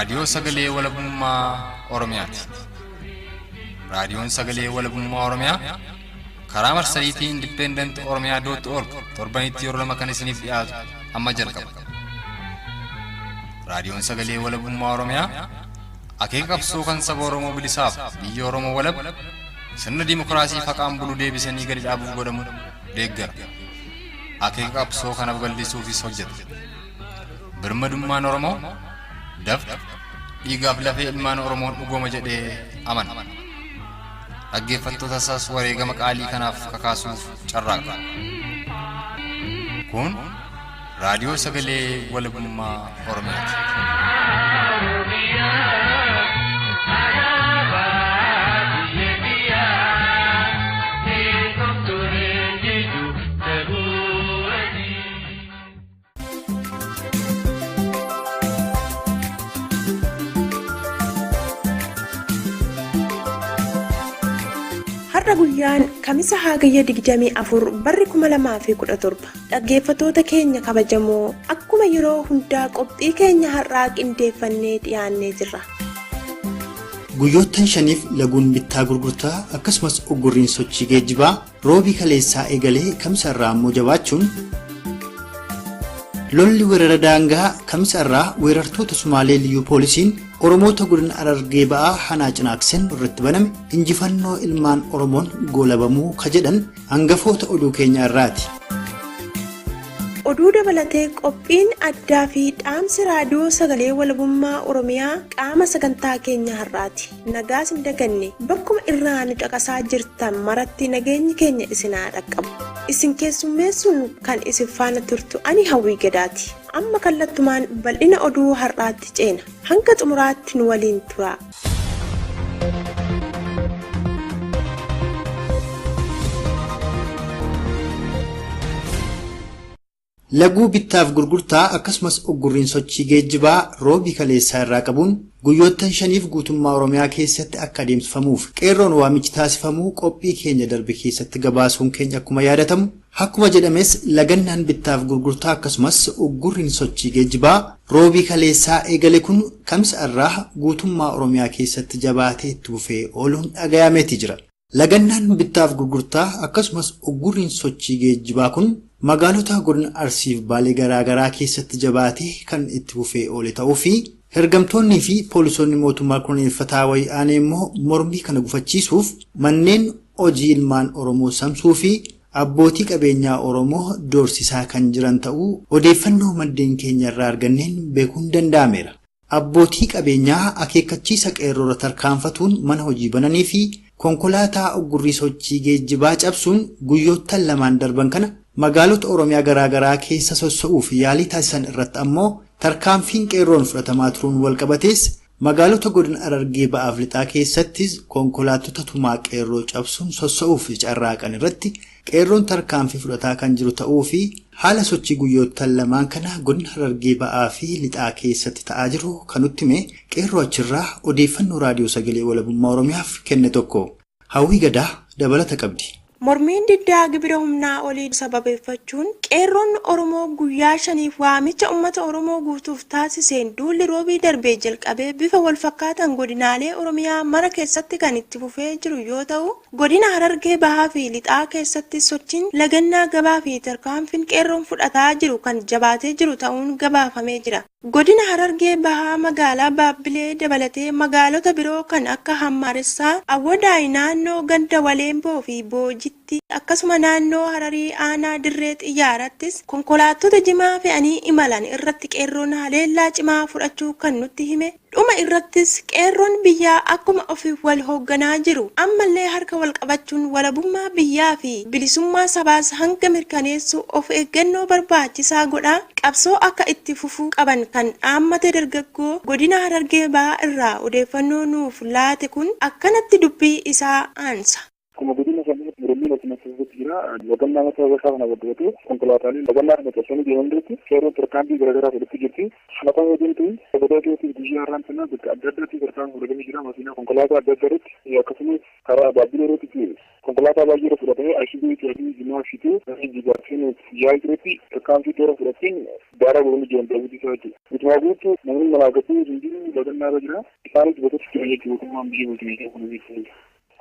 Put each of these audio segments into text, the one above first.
raadiyoo sagalee walabummaa Oromiyaati. Raadiyoon sagalee walabummaa Oromiyaa karaa marsariitii independent.oromia.org torbanitti yeroo lama kan isiniif dhiyaatu amma jalqaba. Raadiyoon sagalee walabummaa Oromiyaa akeeka qabsoo kan saba Oromoo bilisaaf biyya Oromoo walab sirna dimokiraasii faqaan bulu deebisanii gadi dhaabuuf godhamu deeggara. Akeeka qabsoo kana babal'isuufis hojjeta. Birmadummaan Oromoo dafqa dhiigaaf lafee ilmaan Oromoon dhugooma jedhee amana. Dhaggeeffattoota isaas wareegama qaalii kanaaf kakaasuuf carraaqa. Kun raadiyoo sagalee walabummaa Oromiyaati. Har'a guyyaan Kamisa Hagayya 24 barri 2017 dhaggeeffattoota keenya kabajamoo akkuma yeroo hundaa qophii keenya har'aa qindeeffannee dhiyaannee jirra. Guyyoottan shaniif laguun bittaa gurgurtaa akkasumas uggurriin sochii geejjibaa roobii kaleessaa eegalee Kamisa irraa ammoo jabaachuun lolli weerara daangaa Kamisa irraa weerartoota Sumaalee liyyuu poolisiin Oromoota godina Harargee ba'aa Hanaa Cinaaksen irratti baname injifannoo ilmaan Oromoon goolabamuu kajedhan hangafoota oduu keenya irraati. Oduu dabalatee qophiin addaa fi dhaamsi raadiyoo sagalee walabummaa Oromiyaa qaama sagantaa keenya har'aati. Nagaa sin daganne bakkuma irraa nu caqasaa jirtan maratti nageenyi keenya isinaa dhaqqabu. Isin keessummeessuun kan isin faana turtu ani Hawwii Gadaati. Amma kallattumaan bal'ina oduu har'aatti ceena. Hanga xumuraatti nu waliin tura. Laguu bittaaf gurgurtaa akkasumas uggurriin sochii geejjibaa roobii kaleessaa irraa qabuun guyyoottan shaniif guutummaa Oromiyaa keessatti akka adeemsifamuuf qeerroon waamichi taasifamuu qophii keenya darbe keessatti gabaasuun keenya akkuma yaadatamu akkuma jedhames lagannaan bittaaf gurgurtaa akkasumas uggurriin sochii geejjibaa roobii kaleessaa eegale kun Kamisa irraa guutummaa Oromiyaa keessatti jabaatee itti fufee ooluun dhagayameeti jira. Lagannaan bittaaf gurgurtaa akkasumas uggurriin sochii geejjibaa kun magaalota godina Arsiif Baalee garaagaraa keessatti jabaatee kan itti fufee oole ta'uu fi hergamtoonnii fi poolisoonni mootummaa kunuunfataa wayyaanee immoo mormii kana gufachiisuuf manneen hojii ilmaan Oromoo samsuu fi abbootii qabeenyaa Oromoo doorsisaa kan jiran ta'uu odeeffannoo maddeen keenya irraa arganneen beekuun danda'ameera. Abbootii qabeenyaa akeekkachiisa qeerroora tarkaanfatuun mana hojii bananii fi konkolaataa uggurrii sochii geejjibaa cabsuun guyyoottan lamaan darban kana magaalota Oromiyaa garaagaraa keessa sossa'uuf yaalii taasisan irratti ammoo tarkaanfiin qeerroon fudhatamaa turuun walqabatees magaalota godina Harargee ba'aaf lixaa keessattis konkolaattota tumaa qeerroo cabsuun sossa'uuf carraaqan irratti qeerroon tarkaanfii fudhataa kan jiru ta'uu fi haala sochii guyyoottan lamaan kana godina Harargee ba'aa fi lixaa keessatti ta'aa jiru kan nutti hime qeerroo achirraa odeeffannoo raadiyoo sagalee walabummaa Oromiyaaf kenne tokko Hawwii Gadaa dabalata qabdi. Mormiin diddaa gibira humnaa olii sababeeffachuun qeerroon Oromoo guyyaa shaniif waamicha uummata Oromoo guutuuf taasiseen duulli roobii darbee jalqabee bifa walfakkaataan godinaalee Oromiyaa mara keessatti kan itti fufee jiru yoo ta'u godina Harargee bahaa fi lixaa keessatti sochiin lagannaa gabaa fi tarkaanfiin qeerroon fudhataa jiru kan jabaatee jiru ta'uun gabaafamee jira. Godina Harargee bahaa magaalaa Baabbilee dabalatee magaalota biroo kan akka Hammaaressaa, Awwadaay naannoo ganda Waleemboo fi Boojitti akkasuma naannoo Hararii aanaa Dirree Xiyyaarattis konkolaattota jimaa fe'anii imalan irratti qeerroon haleellaa cimaa fudhachuu kan nutti hime. Dhuma irrattis qeerroon biyyaa akkuma ofiif wal hoogganaa jiru ammallee harka wal qabachuun walabummaa biyyaa fi bilisummaa sabaas hanga mirkaneessu of eeggannoo barbaachisaa godhaa qabsoo akka itti fufuu qaban kan dhaammate dargaggoo godina Harargee ba'aa irraa odeeffannoo nuuf laate kun akkanatti dubbii isaa aansa. Wagannaa mata bakka kana booddeetu konkolaataan wagannaa kana keessatti deemandeetti seerota tarkaanfii garaagaraa fudhatti jirti. Lafa hojiintu godaateetti biyya irraantina bakka adda addaatti tarkaanfii fudhatamee jira. Masiinaa konkolaataa adda addaatti akkasumas karaa Baabbileetti konkolaataa baay'ee fudhatee ashii fi jimaa fituu jibaattiin yaa jiretti tarkaanfii toora fudhateen daaraa boronii jiran daawwitii isaa jechuudha. Guutumaa guutuu namni manaa gatuu hinjiru lagannaa irra jira. Isaanis bakka jiran jechuudha mootummaan biyya bulchiinsa kun jechuudha.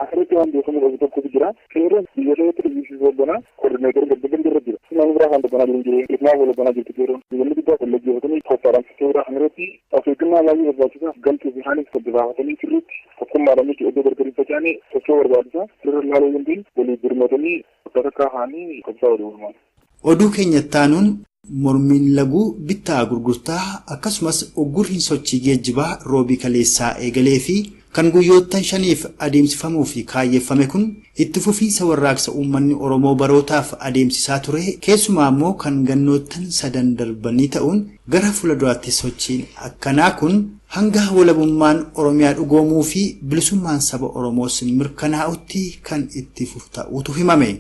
Asirratti waan beekamu qabu tokkotu jira. Qeerroon biyya keessatti rigiisiisuu hoogganaa koordineetor gaggeessan irra jira. Namni biraa kan dubbanaa jiru jiru. Dhimmaa wal hoogganaa jirtu qeerroon. Biyyoonni guddaa wallaggeeffatanii kophaadhaan seera kanarratti of eeggannaa baay'ee barbaachisaa gamtuu fi haanis gadi baafatanii sirriitti tokkummaadhaan miti iddoo gargari faca'anii sochoo barbaachisaa sirra laaluu dandeenye walii birmatanii bakka takkaa haanii qabsaa walii oolmaan. Oduu keenyatti aanuun mormiin laguu bittaa gurgurtaa akkasumas uggurriin sochii geejjibaa roobii kaleessaa eegalee fi kan guyyoottan 5 adeemsifamuu fi kaayyeeffame kun itti fufiinsa warraaqsa uummanni Oromoo barootaaf adeemsisaa ture keessumaa immoo kan gannoottan 3 darbanii ta'uun gara fuulduraatti sochiin akkanaa kun hanga walabummaan Oromiyaa dhugoomuu fi bilisummaan saba Oromoos mirkanaa'utti kan itti fufu ta'uutu himame.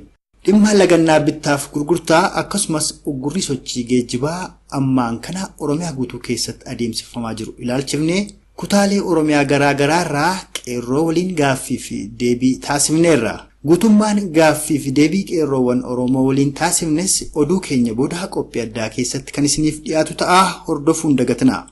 Dhimma lagannaa bittaaf gurgurtaa akkasumas uggurri sochii geejjibaa ammaan kana Oromiyaa guutuu keessatti adeemsifamaa jiru ilaalchifnee kutaalee Oromiyaa garaa garaa irraa qeerroo waliin gaaffii fi deebii taasifneerra. Guutummaan gaaffii fi deebii qeerroowwan Oromoo waliin taasifnes oduu keenya booda qophii addaa keessatti kan isiniif dhiyaatu ta'a hordofuun dagatinaa.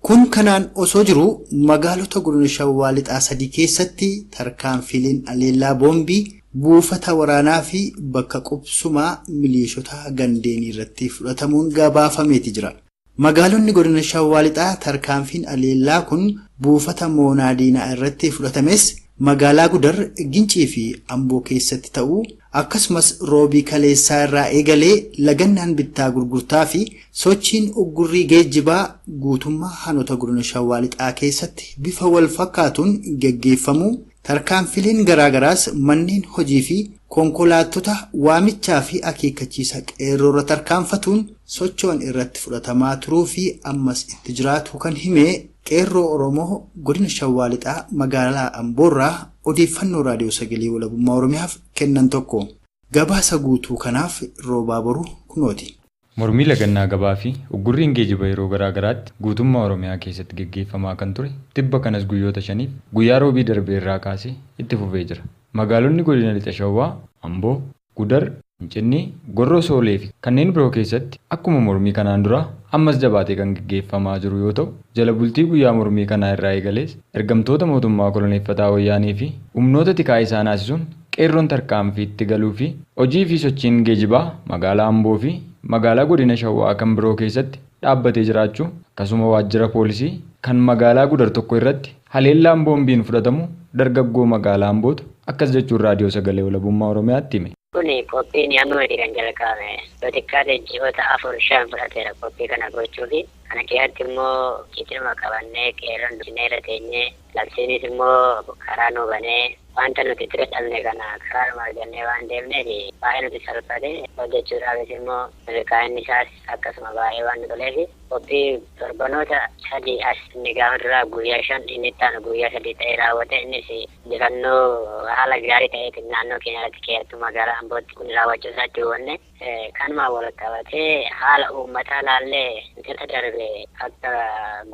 Kun kanaan osoo jiru magaalota godina Shawaa Lixaa 3 keessatti tarkaanfiileen aleellaa boombii buufata waraanaa fi bakka qubsumaa miliishota gandeenii irratti fudhatamuun gabaafameeti jira. Magaalonni godina Shawaa Lixaa tarkaanfiin aleellaa kun buufata moonaa diinaa irratti fudhatames magaalaa Gudar, Gincii fi Amboo keessatti ta'uu akkasumas roobii kaleessaa irraa eegalee lagannaan bittaa gurgurtaa fi sochiin uggurrii geejjibaa guutummaa hanota godina Shawaa Lixaa keessatti bifa wal fakkaatuun gaggeeffamuu tarkaanfileen garaagaraas manneen hojii fi konkolaattota waamichaa fi akeekkachiisa qeerroorra tarkaanfatuun sochoon irratti fudhatamaa turuu fi ammas itti jiraatu kan hime qeerroo Oromoo godina Shawaa Lixaa magaalaa Amboorraa odeeffannoo raadiyoo sagalee walabummaa Oromiyaaf kennan tokko. Gabaasa guutuu kanaaf roobaa boruu kunooti. Mormii lagannaa gabaa fi uggurriin geejjiba yeroo garaagaraatti guutummaa Oromiyaa keessatti gaggeeffamaa kan ture tibba kanas guyyoota 5 guyyaa roobii darbee irraa kaasee itti fufee jira. Magaalonni godina Lixa Shawaa, Amboo, Gudar, Finchinii, Gorroo Soolee fi kanneen biroo keessatti akkuma mormii kanaan dura ammas jabaatee kan gaggeeffamaa jiru yoo ta'u, jala bultii guyyaa mormii kanaa irraa eegalees ergamtoota mootummaa koloneeffataa wayyaanii fi humnoota tikaa isaa naasisuun qeerroon tarkaanfii itti galuu fi hojii fi sochiin geejjibaa magaalaa Amboo fi magaalaa godina Shawaa kan biroo keessatti dhaabbatee jiraachuu akkasuma waajjira poolisii kan magaalaa Gudar tokko irratti haleellaan boombiin fudhatamu dargaggoo magaalaa Ambootu akkas jechuun raadiyoo sagalee walabummaa Oromiyaatti hime. Kuni qophiin yammuu kan jalqabame xiqqaate ji'oota 4-5 fudhateera qophii kana gochuufi kana keessatti immoo citima qabannee qeerroon dineera teenyee labsiinis immoo karaa nuu banee wanta nuti itti dadhabne kana karaa argannee waan deemneef baay'ee nuti salphate hojjechuudhaafis immoo milkaa'inni isaas akkasuma baay'ee waan nu toleef qophii torbanoota 3 as inni gaafa duraa guyyaa 5 inni itti aanu guyyaa 3 ta'ee raawwate innis injifannoo haala gaarii ta'eetiin naannoo keenya irratti keessattuu magaalaa Ambootti kun raawwachuu isaatti hubanne kanuma wal qabatee haala uummataa laallee intalta darbe akka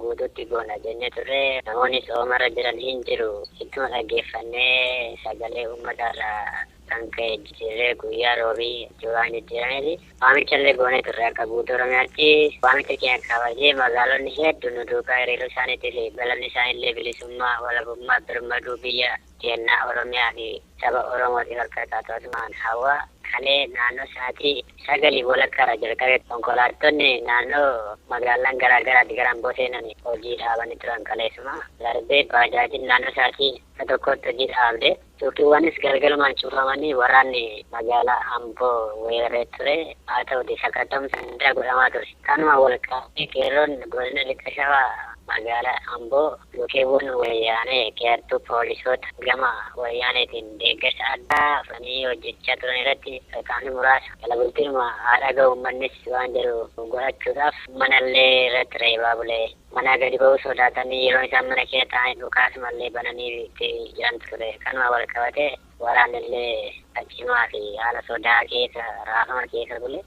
guutuutti goona jennee turre namoonni soomarra jiran hin jiru ittuma dhaggeeffannee sagalee uummataarraa kan ka'e jiree guyyaa roobii waan jiraniif waamichallee goonee turre akka guutuu Oromiyaatti waamicha keenya kabajee magaalonni hedduu nu duukaa hiriiruu isaaniitiif galanni isaaniillee bilisummaa walabummaa birmaduu biyya keenyaa Oromiyaa fi saba Oromootiif akka taasifaman hawaa kalee naannoo sa'aatii 9 walakkaarra jalqabe konkolaattonni naannoo magaalaan garaagaraatti gara Amboo seenan hojii dhaabanii turan kaleessuma darbee baajaajiin naannoo sa'aatii 1tti hojii dhaabde suuqiiwwanis galgalumaan cufamanii waraanni magaalaa Amboo weeraree ture haa ta'uti sakatta'umsa addaa godhamaa ture kanuma walqabatee qeerroon godina Lixa Shawaa magaalaa Amboo lukeewwan wayyaanee qeertuu poolisoota gama wayyaaneetiin deeggarsa addaa fanii hojjechaa turan irratti tarkaanfii muraasa jala bultiinuma haadha ga'u uummannis waan jedhu godhachuudhaaf manallee irratti reebaa bulee mana gadi ba'uu sodaatanii yeroo isaan mana keessa taa'anii dhukaasumallee bananii itti jiran ture kanuma wal qabatee waraanillee cimaa fi haala sodaa keessa raafama keessa bule.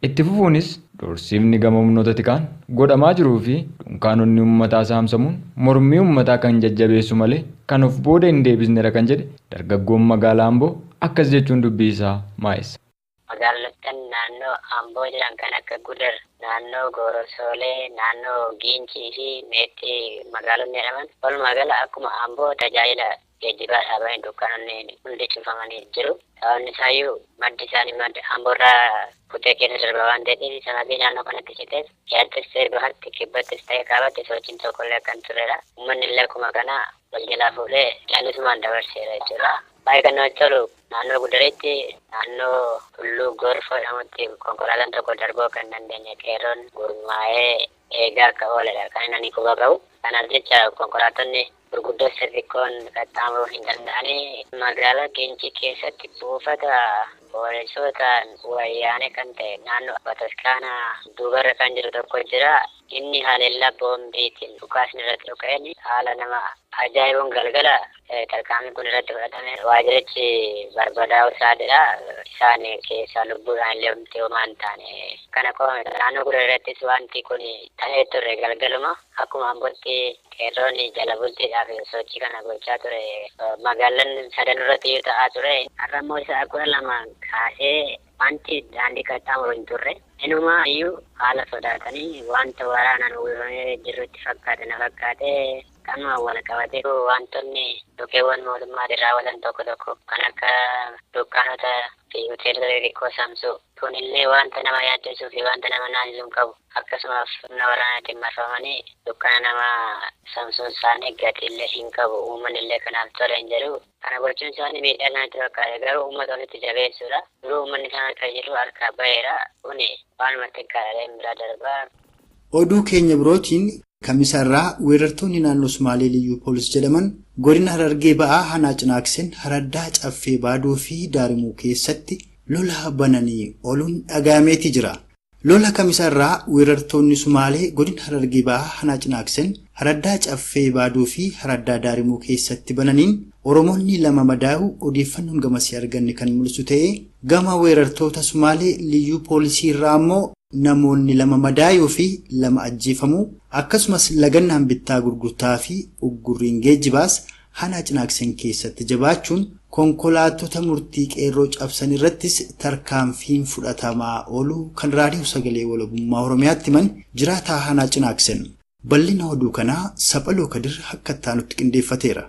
Itti fufuunis dorsiifni gama humnoota tikaan godhamaa jiruu fi dunkaanonni uummataa saamsamuun mormii uummataa kan jajjabeessu malee kan of booda hin deebisneera kan jedhe dargaggoon magaalaa Amboo akkas jechuun dubbii isaa maa'essa. Magaalottan naannoo Amboo jiran kan akka Gudar, naannoo Gorosoolee, naannoo Giincii fi Meexxii magaalonni jedhaman walumaa gala akkuma Amboo tajaajila geejjibaa dhaabanii dukkaanonni hundi cufamanii jiru. Sababni isaayyuu maddi isaanii madda Amboorraa kutee keessa darba waan ta'eef sababii naannoo kanatti citees yaaddes ta'e bahatti kibbattis ta'e kaabatti sochiin tokkollee kan turredha. Uummanni illee akkuma kana wal jalaa fuudhee jaalisumaan dabarseera jechuudha. Baay'ee kan namatti tolu naannoo Gudaritti naannoo Tulluu Gorfoo jedhamutti konkolaataan tokko darbuu kan dandeenye qeerroon gurmaa'ee eegaa akka ooledha kan inni quba qabu. Kanaaf jecha konkolaattonni gurguddoo xixiqqoon qaxxaamuruu hin danda'anii magaalaa Giincii keessatti buufata poolisootaan wayyaanee kan ta'e naannoo Bataskaanaa duubarra kan jiru tokko jira. Inni haleellaa boombiitiin dhukaasni irratti dhuka'een haala nama ajaa'ibuun galgala tarkaanfiin kun irratti fudhatame waajirichi barbadaa'uu isaadha. Isaan keessaa lubbuudhaan illee humti homaa hin taane kana qofa naannoo Gudar irrattis wanti kun ta'ee ture galgaluma akkuma Ambootti qeerroon jala bultiidhaaf sochii kana gochaa ture magaalaan sadan irratti yoo ta'aa ture har'a immoo isaa 12 kaasee wanti daandii qaxxaamuru hin turre inumaa iyyuu haala sodaatanii wanta waraanaan uwwifamee jirutti fakkaate kanuma wal qabatee wantoonni dhukeewwan mootummaa raawwatan tokko kan akka dukkaanota fi hoteelota xixiqqoo saamsuu kunillee wanta nama yaaddessuu fi wanta nama naasisuu qabu akkasumas humna waraanaatiin marfamanii dukkaana nama saamsuun isaanii gatiillee hin qabu uummanni illee kanaaf tola hin jedhu kana gochuun isaanii miidhaa kanatti fakkaate garuu uummata walitti jabeessuudha duruu uummanni kana akka jiru harkaa baheera kuni waanuma xiqqaadha biraa darbaa. Oduu keenya birootiin Kamisarraa weerartoonni naannoo Sumaalee Liyyuu Poolis jedhaman godina Harargee ba'aa Hanaa Cinaaksen Haraddaa Caffee Baaduu fi Daarimuu keessatti lola bananii ooluun dhagahameeti jira. Lola Kamisarraa weerartoonni Sumaalee godina Harargee ba'aa Hanaa Cinaaksen Haraddaa Caffee Baaduu fi Haraddaa Daarimuu keessatti bananiin Oromoonni 2 madaa'u odeeffannoon gamasii arganne kan mul'isu ta'ee gama weerartoota Sumaalee Liyyuu Poolisii irraa ammoo namoonni 2 madaa'uu fi 2 ajjeefamuu akkasumas lagannaan bittaa gurgurtaa fi uggurriin geejjibaas Hanaa Cinaaksen keessatti jabaachuun konkolaattota murtii qeerroo cabsan irrattis tarkaanfiin fudhatamaa ooluu kan raadiyoo sagalee walabummaa Oromiyaatti himan jiraataa Hanaa Cinaaksen bal'ina oduu kanaa Saphaloo Kadir akka taanutti qindeeffateera.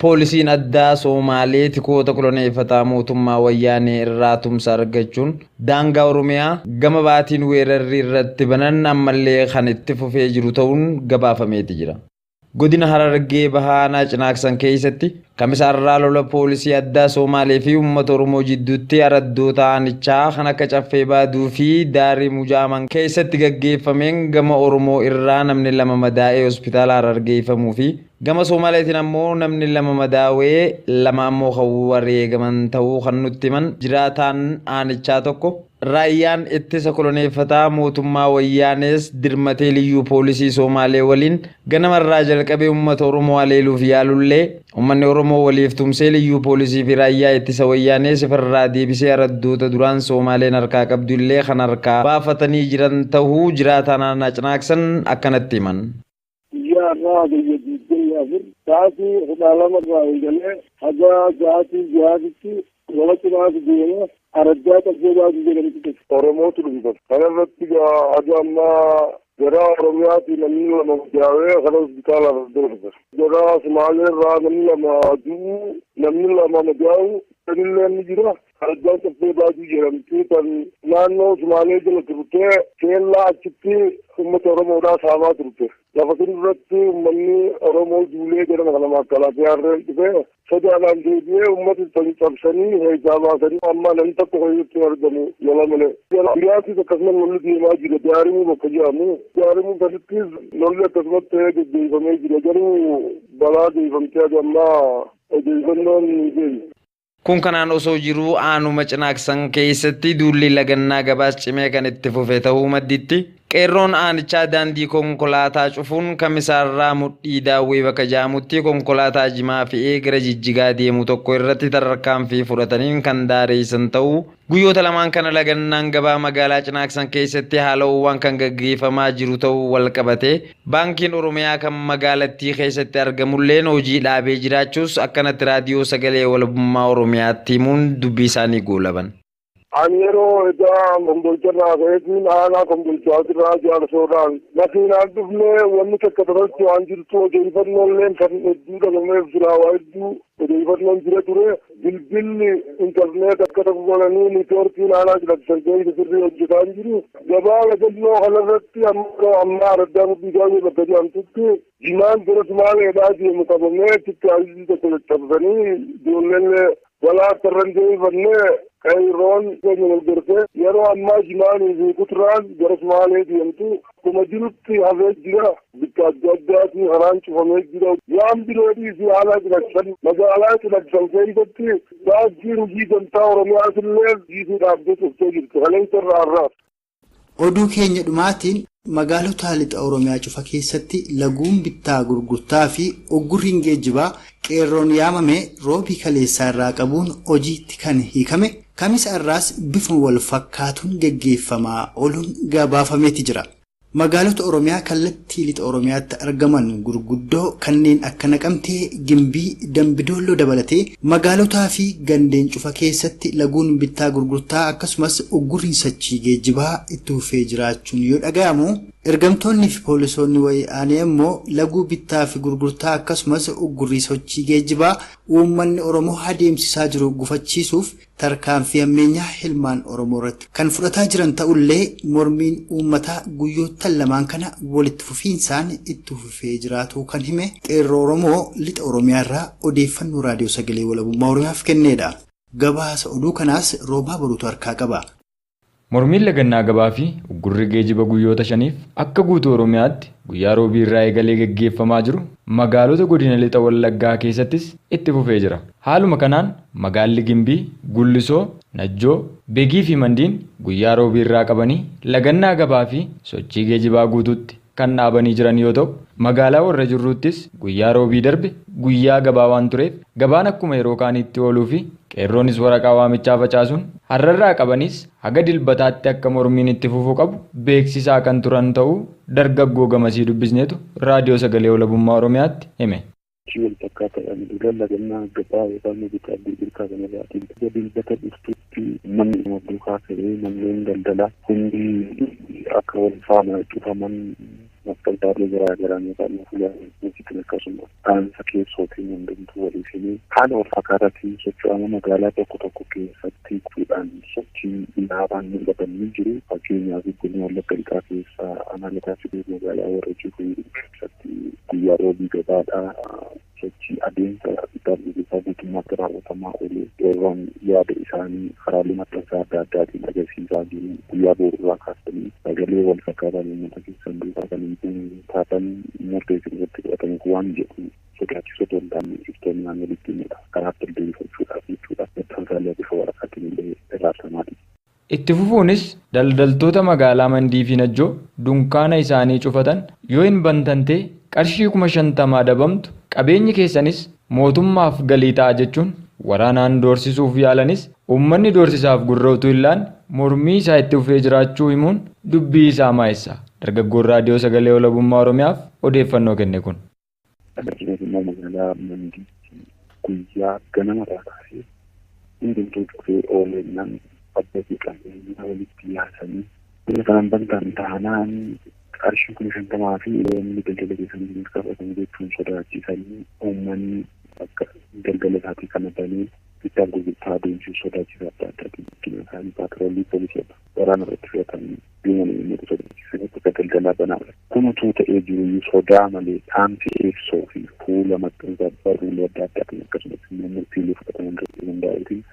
Poolisiin addaa Somaalee tikoota koloneeffataa mootummaa wayyaanee irraa tumsa argachuun daangaa Oromiyaa gama baatiin weerarri irratti banan ammallee kan itti fufee jiru ta'uun gabaafameeti jira. Godina Harargee bahaa Hanaa Cinaaksen keessatti Kamisarraa lola poolisii addaa Somaalee fi uummata Oromoo jidduutti araddoota aanichaa kan akka Caffee Baaduu fi Daarimuu jaaman keessatti gaggeeffameen gama Oromoo irraa namni 2 madaa'ee hospitaala Harargeeffamuu fi gama Somaaleetiin ammoo namni 2 madaawee 2 ammoo kan wareegaman ta'uu kan nutti himan jiraataan aanichaa tokko raayyaan ittisa koloneeffataa mootummaa wayyaanees dirmatee liyyuu poolisii Somaalee waliin ganamarraa jalqabee uummata Oromoo haleeluuf yaalullee uummanni Oromoo waliif tumsee liyyuu poolisii fi raayyaa ittisa wayyaanee sifirraa deebisee araddoota duraan Somaaleen harkaa qabdu illee kan harkaa baafatanii jiran ta'uu jiraataan Hanaa Cinaaksen akkanatti himan. Saati hudaalama raawwalee haga saati jaatitti walatti baatu deema araddaa Caffee Baaduu jedhamtu Oromootu dhufan. Kana irratti haga ammaa gara Oromiyaatti namni 2 madaa'ee kana hospitaala dhufan. Gara Sumaalee irraa namni 2 du'u namni 2 madaa'u kanillee ni jira. Araddaa Caffee Baaduu jedhamtu kan naannoo Sumaalee jala turte keellaa achitti uummata Oromoodhaa saamaa turte. Lafa irratti uummanni Oromoo duulee jedhama kana makkalaatee harreen dhufee sodaadhaan deebi'ee uummata cabsanii heesaa baasanii amma namni tokko hoyyatti argamu lola malee. Biraattis akkasumas lolli deemaa jira Daarimuu bakka jedhamu. Daarimuu kanattis lolli akkasumatti ta'ee gaggeeffamee jira garuu balaa geeffamtee ammaa odeeffannoon ni deemu. Kun kanaan osoo jiruu aanuma Cinaaksen keessatti duulli lagannaa gabaas cimee kan itti fufe ta'uu madditti Qeerroon aanichaa daandii konkolaataa cufuun kamisaarraa mudhii daawwee bakka jaamutti konkolaataa jimaa fe'ee gara Jijjigaa deemu tokko irratti tarkaanfii fudhataniin kan daareessan ta'uu guyyoota lamaan kana lagannaan gabaa magaalaa Cinaaksan keessatti haalawwan kan gaggeeffamaa jiru ta'uu wal qabatee baankiin Oromiyaa kan magaalattii keessatti argamulleen hojii dhaabee jiraachuus akkanatti raadiyoo sagalee walabummaa Oromiyaatti himuun dubbii isaanii goolaban. Anyero eda kombolcharraa ka'eetiin aanaa kombolchaasirraa jaarsoodhaan makiinaan dhufnee wanni takka irratti waan jirtu odeeffannolleen kan hedduu dhabameef jira waa hedduu odeeffannoon jira ture bilbilli intarneet akka tokko godhanii niitoorkiin aanaa Cinaaksan keessa sirrii hojjetaa jiru gabaa lagannoo kanarratti amma araddaa mudhiigaanii bakka jedhamtutti jimaan bira sumaaleedhaa deemu qabamee tikkaayisii tokko caccabsanii ijoolleen walaa tarran deebifannee Qeerroon keenya walgargee yeroo ammaa jimaanii fi kuturaan gara Sumaalee deemtu akkuma jirutti hafee jira bakka adda addaatii karaan cufamee jira waan biroodhii fi aanaa Cinaaksan magaalaa Cinaaksan keessatti baankiin hojii gamtaa Oromiyaatillee jiituu dhaabdee cuftee jirti kaleessa irraa har'aaf. Oduu keenya dhumaatiin magaalota lixa Oromiyaa cufa keessatti laguun bittaa gurgurtaa fi oggurriin geejjibaa qeerroon yaamame roobii kaleessaa irraa qabuun hojiitti kan hiikame kamisa irraas bifuma wal fakkaatuun geggeeffamaa ooluun gabaafameeti jira. Magaalota Oromiyaa kallattii lixa Oromiyaatti argaman gurguddoo kanneen akka Naqamtee, Gimbii, Dambidolloo dabalatee magaalotaa fi gandeen cufa keessatti laguun bittaa gurgurtaa akkasumas oggurriin sochii geejjibaa itti fufee jiraachuun yoo dhagahamu ergamtoonni fi poolisoonni wayyaanee immoo laguu bittaa fi gurgurtaa akkasumas oggurrii sochii geejjibaa uummanni Oromoo adeemsisaa jiru gufachiisuuf tarkaanfii ammeenyaa ilmaan Oromoo irratti kan fudhataa jiran ta'ullee mormiin uummataa guyyoottan lamaan kana walitti fufiinsaan itti fufee jiraatu kan hime qeerroo Oromoo lixa Oromiyaa irraa odeeffannoo raadiyoo sagalee walabummaa Oromiyaaf kenneedha. Gabaasa oduu kanaas Roobaa Boruutu harkaa qaba. Mormiin lagannaa gabaa fi uggurri geejjiba guyyoota 5f akka guutuu Oromiyaatti guyyaa roobii irraa eegalee gaggeeffamaa jiru magaalota godina lixa Wallaggaa keessattis itti fufee jira. Haaluma kanaan magaalli Gimbii, Gullisoo, Najjoo, Begii fi Mandiin guyyaa roobii irraa qabanii lagannaa gabaa fi sochii geejjibaa guutuutti kan dhaabanii jiran yoo ta'u magaalaa warra jirruuttis guyyaa roobii darbe guyyaa gabaa waan tureef gabaan akkuma yeroo kaanitti ooluu fi qeerroonis waraqaa waamichaa facaasuun har'arraa qabanis haga dilbataatti akka mormiin itti fufuu qabu beeksisaa kan turan ta'uu dargaggoo gamasii dubbisneetu raadiyoo sagalee walabummaa Oromiyaatti hime. Wal fakkaataa dura lagannaa gabaa yookaan bitaa bilbilaa kana irraatiin dilbata dhuftutti manni duukaa ta'ee manneen daldalaa hundi akka wal faana cufaman masqaltaalee garaa yookaan fuulaan akkasumas dhaansa keessootiin hundumtuu waliif himee haala wal fakkaataatiin socho'ama magaalaa tokko keessatti fuudhaan sochiin ilaabaan mul'atanii jiru. Fakkeenyaaf godina Wallagga Lixaa keessaa Amaanataa fi magaalaa warra jiru keessatti guyyaa roobii gabaadhaa sochii adeemsa bittaa guutummaatti raawwatamaa oolu qeerroon yaada isaanii karaalee maxxansaa adda addaatiin agarsiisaa jiru. Guyyaa boorurraa kaasanii sagalee wal fakkaataa uummata keessan duukaa kan taatan murteessi irratti fudhatamu waan jedhu sodaachisoo danda'an ibsitoonni naannolitti himedha. Kanaatti deebifachuudhaaf jechuudha. Maxxansaalee bifa waraqaatiin illee ilaalamaati. Itti fufuunis daldaltoota magaalaa Mandii fi Najjoo dunkaana isaanii cufatan yoo hin bantantee qarshii 50,000 dabamtu qabeenyi keessanis mootummaaf galii ta'a jechuun waraanaan doorsisuuf yaalanis uummanni doorsisaaf gurra utuu hin laanne mormii isaa itti fufee jiraachuu himuun dubbii isaa maa'essa. Dargaggoon raadiyoo sagalee walabummaa Oromiyaaf odeeffannoo kenne kun. Magaalaa Mandii guyyaa ganama taasisee hundumtuu cufee oolennan abbatii qabeenyaa walitti yaasanii biyya kanaan bantaan taanaan qarshii 50,000 fi inni daldala keessanii qabatan jechuun sodaachisanii uummanni akka daldala isaatii kana banee bittaa gurgurtaa adeemsisuu sodaachisaa adda addaatiin guddina isaanii paatiroolii poolisii waraana irratti fe'atanii deeman yommuu sodaachisanii akka daldalaa banaadha. Kun utuu ta'ee jiru sodaa malee dhaamsi eegsoo fi fuula maxxansaa barruulee adda addaatiin akkasumas immoo murtiilee fudhataman hundaa'uutiin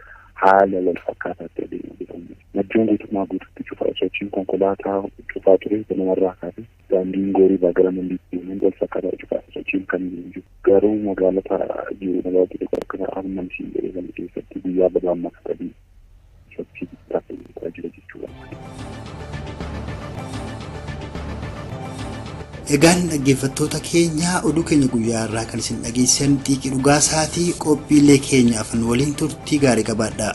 haala wal fakkaataatti adeemaa jedhamu. Najjoon guutummaa guututti cufaa sochiin konkolaataa cufaa ture namarraa kaasee daandiin goorii gara Mandiitti wal fakkaataa cufaa sochiin kan jiru. Garuu magaalota jiru magaalota akka Amansiin jedhaman keessatti guyyaa gabaammaa sadii sochii taasisaa jira jechuudha. Egaan dhaggeeffattoota keenya oduu keenya guyyaa irraa kan isin dhageessan xiiqii dhugaa isaatii qophiilee keenya afaan waliin turtii gaarii qabaadhaa.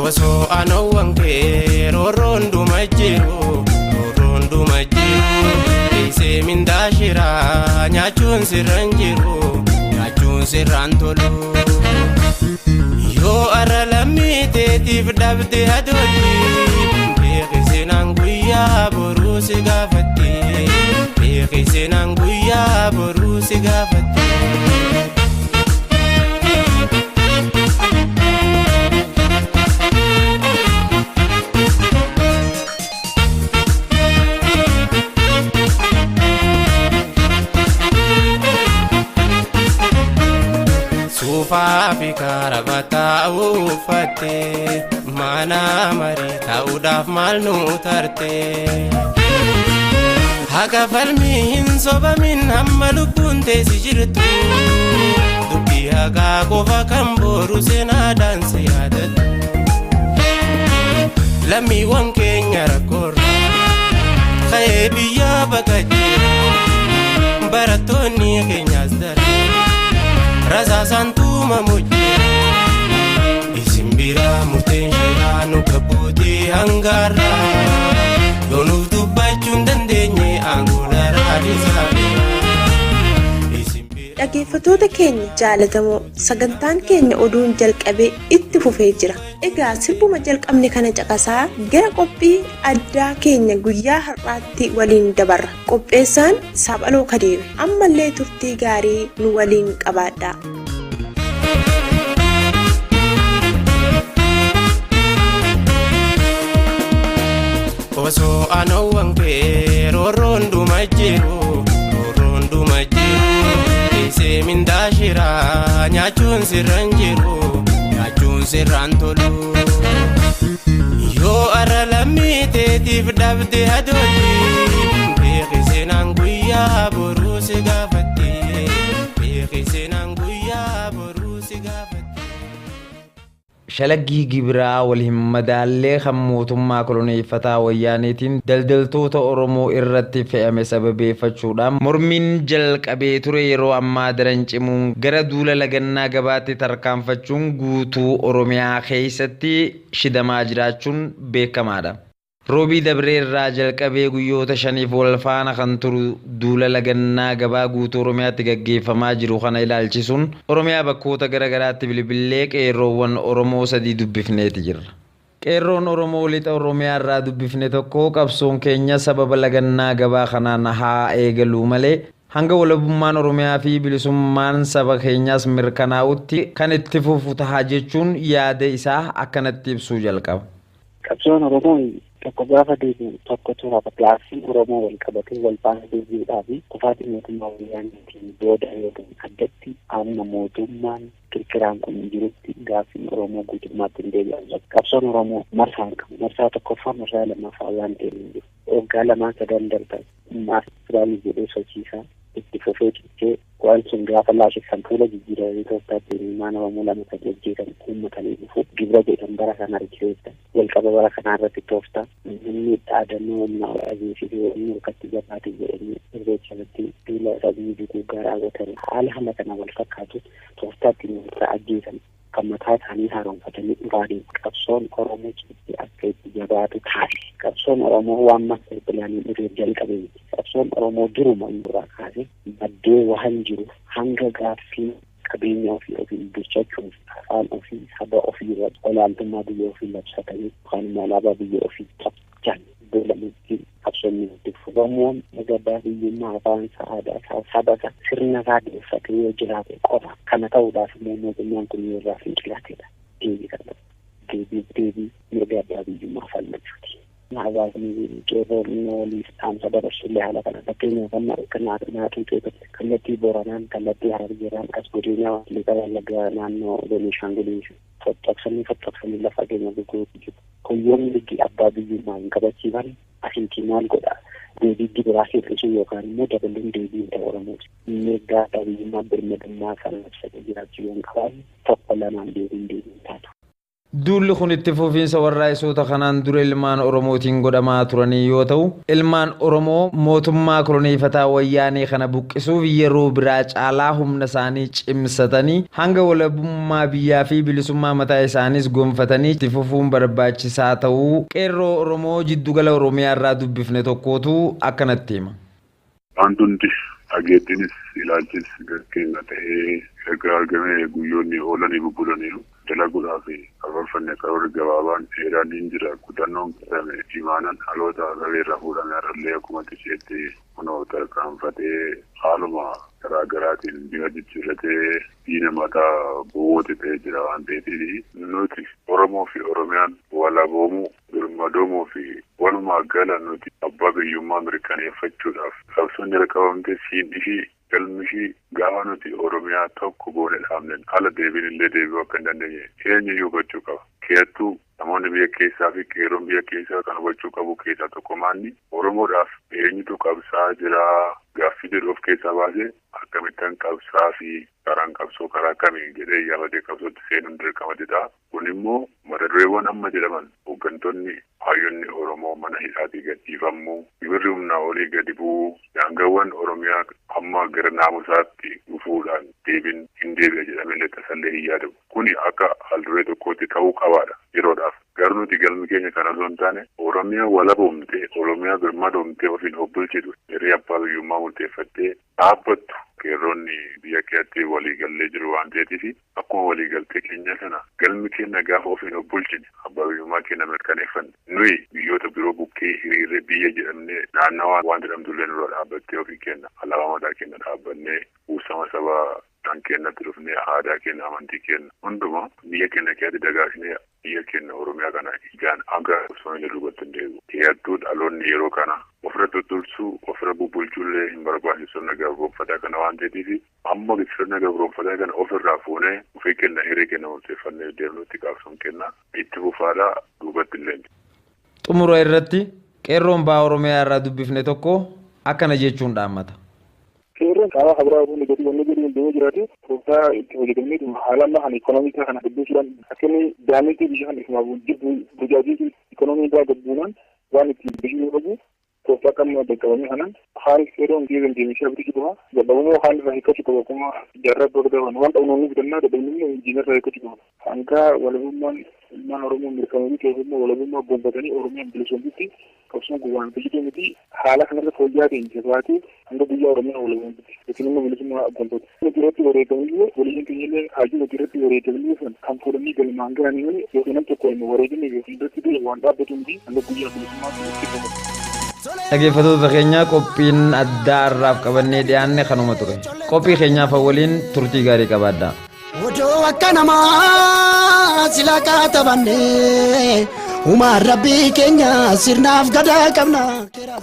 Oso anawwan kee rorondu majjiru Ise mindashira nyaachuun sirran jiru nyaachuun sirran tolu Yoo ara lammiiteetiif dhabde hadooti beekisinaan guyyaa boruu si gaafatti beekisinaan guyyaa boruu si gaafatti Suufi karabata uffate mana marii ta'uudhaaf maal nu tarte Haga falmi hin sobamin hamma lubbuun teessi jirtu dubbii hagaa qofa kan boru seenaadhaan si yaadatu lammiiwwan keenya rakkoorra ka'ee biyya baqachee barattoonni keenyaas daree Rasasantu mamuji Isimbira murteen shayanu kabuti angara Yonuuf dubbachuun dandeenye angola raadisaalee Dhaggeeffattoota keenya jaalatamoo sagantaan keenya oduun jalqabee itti fufee jira. Egaa sirbuma jalqabne kana caqasaa gara qophii addaa keenya guyyaa har'aatti waliin dabarra. Qopheessaan Saphaloo Kadeewe. Ammallee turtii gaarii nu waliin qabaadhaa. Oso anawwan kee rorondu majjiru Ise mindashira nyaachuun sirran jiru nyaachuun sirran tolu Yoo ara lammiiteetiif dhabde hadooti beekisinaan guyyaa boruu si gaafatti beekisinaan guyyaa boruu si gaafatti Shalaggii gibiraa wal hin madaallee kan mootummaa koloneeffataa wayyaaniitiin daldaltoota Oromoo irratti fe'ame sababeeffachuudhaan mormiin jalqabee ture yeroo ammaa daran cimuun gara duula lagannaa gabaatti tarkaanfachuun guutuu Oromiyaa keessatti shidamaa jiraachuun beekamaadha. Roobii dabree irraa jalqabee guyyoota 5 wal faana kan turu duula lagannaa gabaa guutuu Oromiyaatti gaggeeffamaa jiru kana ilaalchisuun Oromiyaa bakkoota garagaraatti bilbilee qeerroowwan Oromoo 3 dubbifneeti jirra. Qeerroon Oromoo lixa Oromiyaa irraa dubbifne tokko qabsoon keenya sababa lagannaa gabaa kanaan haa eegaluu malee hanga walabummaan Oromiyaa fi bilisummaan saba keenyaas mirkanaa'utti kan itti fufu ta'a jechuun yaada isaa akkanatti ibsuu jalqaba. Qabsoon Oromoo tokko gaafa deebi'u tokko tura pilaasii Oromoo wal qabatee wal faana deebi'uudhaa fi kufaatii mootummaa wayyaaniitiin booda yoo ta'u addatti amma mootummaan kirkiraan kun jirutti gaaffiin Oromoo guutummaatti hin deebi'an. Qabsoon Oromoo marsaan qabu marsaa tokkoffaa marsaa lammaffaa waan ta'eef hin jiru. Waggaa lamaan sadan darban maastiraalii jedhee sochiisaa itti fufee cichee waan sun gaafa laashiftan fuula jijjiiranii Itoophiyaatti ilmaan Oromoo lama kan hojjetan uummatanii dhufu gibira jedhan bara kana argiseetta jalqaba bara kanaa irratti tooftaa inni dhaadannoo humnaa ajeesisee inni harkatti jabaate jedhanii irreechalatti duula sabii duguuggaa raawwatan haala kana wal fakkaatu tooftaatti namoota ajjeesan kan mataa isaanii haaromfatanii dhufaanii qabsoon Oromoo citti akka itti jabaatu taasise. Qabsoon Oromoo waan master pilaanii dhufee jalqabe miti. Qabsoon Oromoo duruma irraa kaasee baddee waan jiru hanga gaaffii qabeenya ofii bulchachuuf afaan ofii saba ofii irratti olaantummaa biyya ofii labsatanii yookaan immoo alaabaa biyya ofii qabachan beelamutti qabsoonni itti fufamuun gabaa biyyummaa afaan aadaa saba sirna isaa deeffatee yoo jiraate qofa kana ta'uudhaaf immoo mootummaan kun yoo irraa fincilaatedha. Deebii mirga abbaa biyyummaa falmachuuti. Hawaasni qeerroon waliif dhaamsa dabarsullee haala kana fakkeenyaaf amma naatuu keessatti kallattii Booranaan kallattii Harargeeraan as godinaa lixa Wallaggaa naannoo Beenishaangulii foxxoqsanii lafa keenya gurguruutu jiru. Kuyyoon ligi abbaa biyyummaa hin qabachiifan asiitii maal godha deebii gibiraa hir'isuu yookaan immoo dabaluun deebii ta'uu Oromooti. Inni egaa qabiyyummaa birmadummaa kan ibsate jiraachuu yoo hin qabaanne tokko lamaan deebii taata. Duulli kun itti fufiinsa warraa'isota kanaan dura ilmaan Oromootiin godhamaa turanii yoo ta'u, ilmaan Oromoo mootummaa koloneeffataa wayyaanee kana buqqisuuf yeroo biraa caalaa humna isaanii cimsatanii hanga walabummaa biyyaa fi bilisummaa mataa isaaniis gonfatanii itti fufuun barbaachisaa ta'uu qeerroo Oromoo jiddugala Oromiyaa irraa dubbifne tokkootu akkanatti hima. Wantundi dhageettinis ilaalchis gaggeenya ta'ee erga argamee guyyoonni oolanii bubbulaniiru. Dalaguudhaaf karoorfanne karoora gabaabaan dheeraan hin jira kutannoon qabame imaanan haloota gabeerra fuudhame irrallee akkuma tisheetti kunoo tarkaanfatee haaluma garaa garaatiin bifa jijjiirratee diina mataa bu'uuti ta'ee jira waan ta'eef nuti Oromoo fi Oromiyaan walaboomuu birmadoomuu fi walumaa gala nuti abbaa biyyummaa mirkaneeffachuudhaaf qabsoon jalqabamte siin ishii galmishii gaafa nuti Oromiyaa tokko goone dhaabnen ala deebiin illee deebi'uu akka hin dandeenye eenyuyyuu hubachuu qaba. Keessattuu namoonni biyya keessaa fi qeerroon biyya keessaa kan hubachuu qabu keessaa tokko maanni Oromoodhaaf eenyutu qabsaa jira gaaffii jedhu of keessaa baasee akkamittan qabsaa fi karaan qabsoo karaa kamiin jedhee yaafatee qabsootti seenuun dirqamati ta'a. Kun immoo mata dureewwan amma jedhaman hooggantoonni hayyonni Oromoo mana hidhaatii gadhiifamuu gibirri humnaa olii gadi bu'uu daangaawwan Oromiyaa amma gara naamusaatti dhufuudhaan deebiin hin deebi'a jedhamee tasallee hin yaadamu. Kuni akka haalduree tokkootti ta'uu qabaadha yeroodhaaf. Garuu nuti galmi keenya kana osoo hin taane Oromiyaa walaboomtee Oromiyaa birmadoomtee ofiin of bulchitu hiree abbaa biyyummaa murteeffattee dhaabbattu qeerroonni biyya keessatti waliigallee jiru waan ta'eef akkuma waliigaltee keenya sana galmi keenya gaafa ofiin of bulchine abbaa biyyummaa keenya mirkaneeffanne nuyi biyyoota biroo bukkee hiriiree biyya jedhamnee naannawaa waan jedhamtullee nurra dhaabbattee ofii keenya alaabaa mataa keenya dhaabbannee kuusama sabaa kan kennatti dhufnee aadaa keenya amantii keenya hundumaa biyya keenya keessatti dagaasnee biyya keenya Oromiyaa kana ijaan aga osoo hin dubbatti hin deebi'u. Hedduu dhaloonni yeroo kana ofirra tutulchuu ofirra bubbulchuullee hin barbaachisu nagaa gonfataa kana waan ta'eef amma sirna gonfataa kana ofirraa fuunee ofii keenya hiree keenya murteeffannee deemnutti qabsoon keenya itti fufaadhaa duubatti illee. Xumura irratti qeerroon ba'aa Oromiyaa irraa dubbifne tokko akkana jechuun dhaammata. Qeerroon karaa habiraa kun gadi wanni gadi hundee jiraate tooftaa itti hojjetamee haala amma kan ikoonomiisaa kana dubbisuudhaan akka inni daandii biyya kana ifumaa bujaajii ikoonomiisaa gabbuudhaan waan itti dubbisuu qabu tooftaa kamma daggabamee kanaan haala qeerroon geezan deemishee abdii jedhama gabaabummoo haala irraa hiikkachuu qabu akkuma jaarraa dorgaban waan ta'uun fidannaa dadhabnummaa injiinarraa hiikkachuu qabu. Hanga walabummaan ilmaan Oromoo mirkanaa'uu keessummaa walabummaa gonfatanii Oromiyaan bilisoomsutti qabsoon gubbaan biyyattii miti haala kanarra fooyya'aa ta'e jabaatee hanga guyyaa Oromiyaa walabummaatti yookiin immoo bilisummaa gonfatu. Irratti wareegamanii waliin keenyallee haajii irratti wareegamanii kan fuudhanii galmaan ga'anii malee yookiin nam tokko hin wareegamne yookiin irratti ta'e waan dhaabbatu miti hanga guyyaa bilisummaatti itti qabu. Dhaggeeffattoota keenya qophiin addaa irraaf qabannee dhiyaanne kanuma ture. Qophii keenyaaf waliin turtii gaarii qabaadhaa. Odoo akka namaa sila katabannee uumaan rabbii keenya sirnaaf gadaa qabna.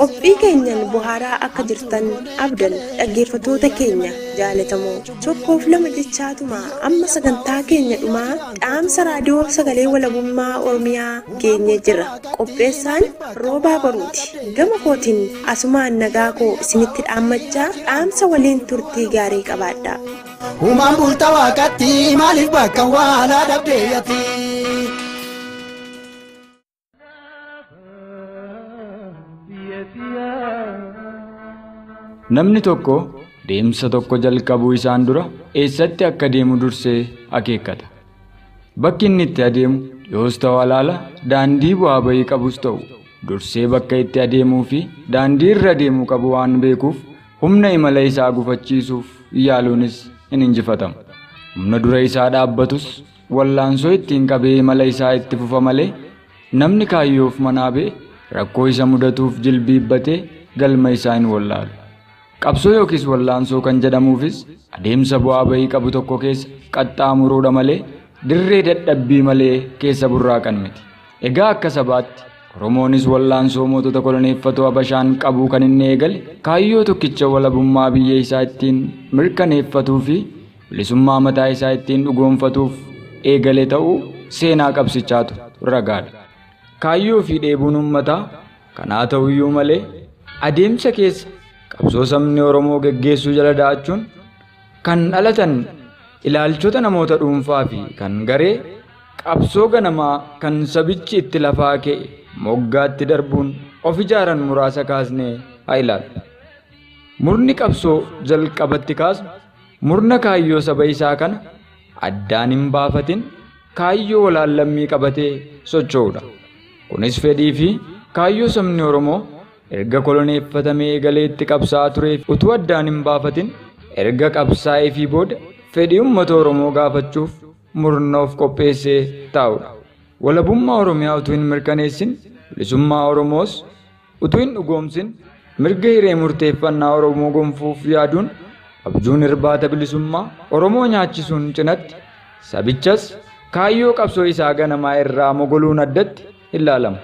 Qophii keenyan buhaaraa akka jirtan abdan dhaggeeffattoota keenya jaalatamoo tokkoof lama jechaatuma amma sagantaa keenya dhumaa dhaamsa raadiyoo sagalee walabummaa Oromiyaa keenya jira. Qopheessaan Roobaa Baruuti. Gama kootiin asumaan nagaa koo isinitti dhaammachaa dhaamsa waliin turtii gaarii qabaadhaa. Uumaan bultaa waaqatti maaliif bakka waan adabdeeyati. Namni tokko deemsa tokko jalqabuu isaan dura eessatti akka deemu dursee akeekkata. Bakki inni itti adeemu yoos ta'u alaala daandii bu'aa bahii qabus ta'u dursee bakka itti adeemuu fi daandii irra deemuu qabu waan beekuuf humna imala isaa gufachiisuuf yaaluunis hin injifatamu. Humna dura isaa dhaabbatus wallaansoo ittiin qabee imala isaa itti fufa malee namni kaayyoof manaabee rakkoo isa mudatuuf jilbiibbatee galma isaa hin wallaalu. Qabsoo yookiis wallaansoo kan jedhamuufis adeemsa bu'aa bahii qabu tokko keessa qaxxaamuruudha malee dirree dadhabbii malee keessa burraaqan miti. Egaa akka sabaatti Oromoonis wallaansoo mootota koloneeffatoo Habashaan qabuu kan inni eegale kaayyoo tokkicha walabummaa biyya isaa ittiin mirkaneeffatuu fi bilisummaa mataa isaa ittiin dhugoonfatuuf eegale ta'uu seenaa qabsichaatu ragaadha. Kaayyoo fi dheebuun uummataa kanaa ta'uyyuu malee adeemsa keessa qabsoo sabni Oromoo geggeessuu jala da'achuun kan dhalatan ilaalchota namoota dhuunfaa fi kan garee qabsoo ganamaa kan sabichi itti lafaa ka'e moggaatti darbuun of ijaaran muraasa kaasnee haa ilaallu. Murni qabsoo jalqabatti kaasu murna kaayyoo saba isaa kana addaan hin baafatin kaayyoo walaallammii qabatee socho'uudha. Kunis fedhii fi kaayyoo sabni Oromoo erga koloneeffatamee galeetti qabsaa'aa tureef utuu addaan hin baafatin erga qabsaa'ee fi booda fedhii uummata Oromoo gaafachuuf murna of qopheessee taa'udha. Walabummaa Oromiyaa utuu hin mirkaneessin bilisummaa Oromoos utuu hin dhugoomsin mirga hiree murteeffannaa Oromoo gonfuuf yaaduun abjuun irbaata bilisummaa Oromoo nyaachisuun cinatti sabichas kaayyoo qabsoo isaa ganamaa irraa mogoluun addatti ilaalamu.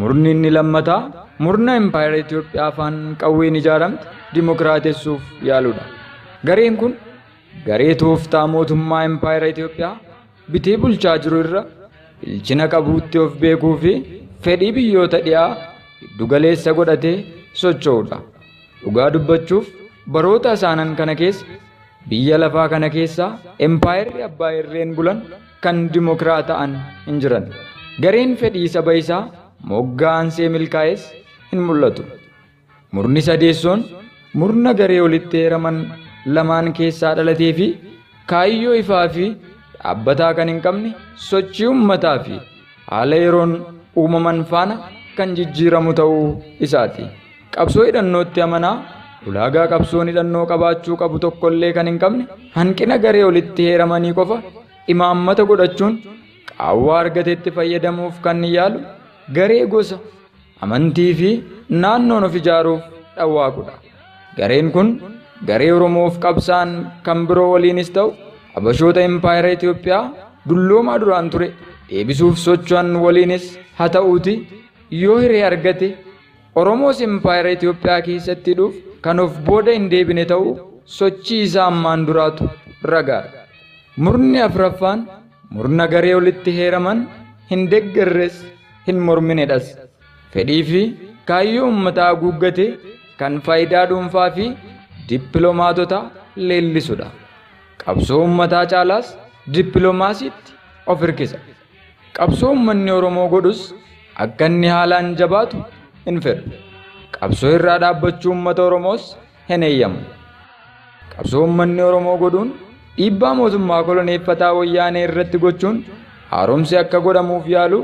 Murni inni lammataa murna Empaayer Itoophiyaa afaan qawween ijaaramte dimokiraatessuuf yaaludha. Gareen kun garee tooftaa mootummaa Empaayer Itoophiyaa bitee bulchaa jiru irra bilchina qabuutti of beekuu fi fedhii biyyoota dhiyaa giddugaleessa godhatee socho'udha. Dhugaa dubbachuuf baroota isaanan kana keessa biyya lafaa kana keessaa Empaayerri abbaa irreen bulan kan dimokiraata'an hin jiran. Gareen fedhii saba isaa moggaansee milkaa'es hin mul'atu. Murni sadeessoon murna garee walitti heeraman lamaan keessaa dhalatee fi kaayyoo ifaa fi dhaabbataa kan hin qabne sochii uummataa fi haala yeroon uumaman faana kan jijjiiramu ta'uu isaati. Qabsoo hidhannootti amanaa ulaagaa qabsoon hidhannoo qabaachuu qabu tokkollee kan hin qabne hanqina garee walitti heeramanii qofa imaammata godhachuun qaawwaa argatetti fayyadamuuf kan yaalu garee gosa amantii fi naannoon of ijaaruuf dhawwaaqudha. Gareen kun garee Oromoof qabsaan kan biroo waliinis ta'u Habashoota Empaayer Itoophiyaa dulloomaa duraan ture deebisuuf socho'an waliinis haa ta'uuti yoo hiree argate Oromoos Empaayer Itoophiyaa keessatti dhuuf kan of booda hin deebine ta'uu sochii isaa ammaan duraatu ragaadha. Murni afuraffaan murna garee walitti heeraman hin deeggarres hin morminedhas. Fedhii fi kaayyoo uummataa guuggate kan faayidaa dhuunfaa fi dippiloomaatota leellisudha. Qabsoo uummataa caalaas dippiloomaasiitti of hirkisa. Qabsoo uummanni Oromoo godhus akka inni haalaan jabaatu hin fedhu. Qabsoo irraa dhaabbachuu uummata Oromoos hin eeyyamu. Qabsoo uummanni Oromoo godhuun dhiibbaa mootummaa koloneeffataa wayyaanee irratti gochuun haaromsi akka godhamuuf yaalu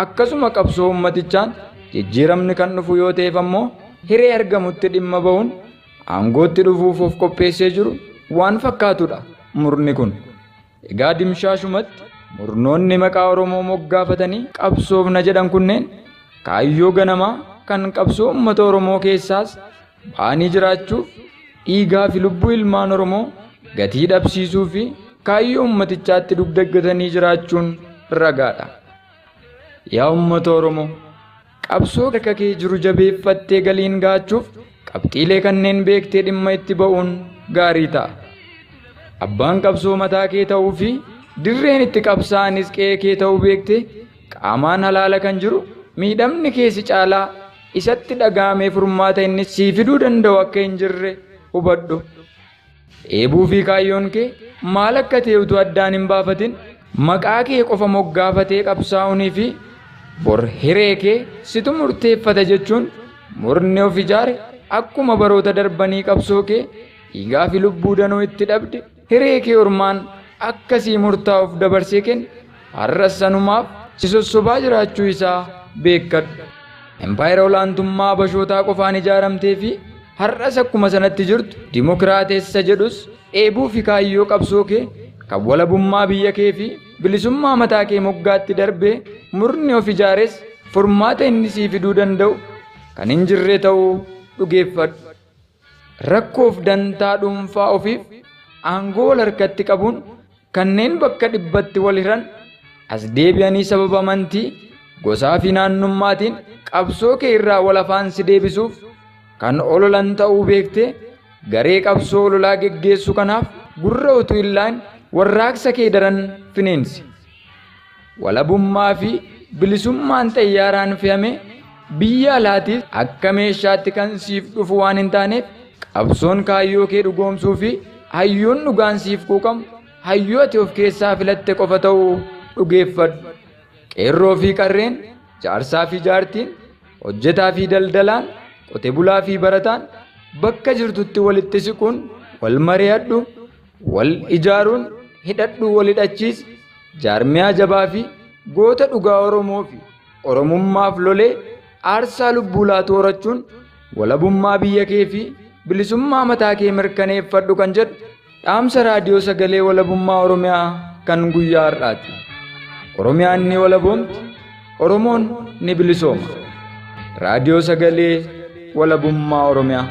akkasuma qabsoo uummatichaan jijjiiramni kan dhufu yoo ta'eef ammoo hiree argamutti dhimma ba'uun aangootti dhufuuf of qopheessee jiru waan fakkaatudha murni kun. Egaa dimshaashumatti murnoonni maqaa Oromoo moggaafatanii qabsoofna jedhan kunneen kaayyoo ganamaa kan qabsoo uummata Oromoo keessaas ba'anii jiraachuuf dhiigaa fi lubbuu ilmaan Oromoo gatii dhabsiisuu fi kaayyoo ummatichaatti dugdaggatanii jiraachuun ragaadha. Yaa uummata Oromoo, qabsoo harka kee jiru jabeeffattee galiin gaachuuf qabxiilee kanneen beektee dhimma itti ba'uun gaarii ta'a. Abbaan qabsoo mataa kee ta'uu fi dirreen itti qabsaa'anis qe'ee kee ta'uu beektee qaamaan halaala kan jiru miidhamni keessi caalaa isatti dhagaamee furmaata inni sii fiduu danda'u akka hin jirre hubadhu. Eebuu fi kaayyoon kee maal akka ta'e utuu addaan hin baafatin maqaa kee qofa moggaafatee qabsaa'uunii fi bor hiree kee situ murteeffata jechuun murni of ijaare akkuma baroota darbanii qabsoo kee dhiigaa fi lubbuu danuu itti dhabde hiree kee ormaan akkasii murtaa'uuf dabarsee kenne har'as sanumaaf si sossobaa jiraachuu isaa beekkadhu. Empaayera olaantummaa Habashootaa qofaan ijaaramtee fi har'as akkuma sanatti jirtu dimokiraatessa jedhus eebuu fi kaayyoo qabsoo kee kan walabummaa biyya kee fi bilisummaa mataa kee moggaatti darbee murni of ijaares furmaata inni sii fiduu danda'u kan hin jirre ta'uu dhugeeffadhu. Rakkoof dantaa dhuunfaa ofiif aangoo wal harkatti qabuun kanneen bakka dhibbatti wal hiran as deebi'anii sababa amantii gosaa fi naannummaatiin qabsoo kee irraa wal afaan si deebisuuf kan ololan ta'uu beektee garee qabsoo ololaa geggeessu kanaaf gurra utuu hin laanne warraaqsa kee daran fineensi. Walabummaa fi bilisummaan xayyaaraan fe'ame biyya alaatiif akka meeshaatti kan siif dhufu waan hin taaneef qabsoon kaayyoo kee dhugoomsuu fi hayyoon dhugaan siif quuqamu hayyoo ati of keessaa filatte qofa ta'uu dhugeeffadhu. Qeerroo fi qarreen, jaarsaa fi jaartiin, hojjetaa fi daldalaan, qote bulaa fi barataan bakka jirtutti walitti siquun wal mari'adhu, wal ijaaruun hidhadhu wal hidhachiis, jaarmiyaa jabaa fi goota dhugaa Oromoo fi Oromummaaf lolee aarsaa lubbuu laatu horachuun walabummaa biyya kee fi bilisummaa mataa kee mirkaneeffadhu kan jedhu dhaamsa raadiyoo sagalee walabummaa Oromiyaa kan guyyaa har'aati. Oromiyaan ni walaboomti, Oromoon ni bilisooma. Raadiyoo sagalee walabummaa Oromiyaa.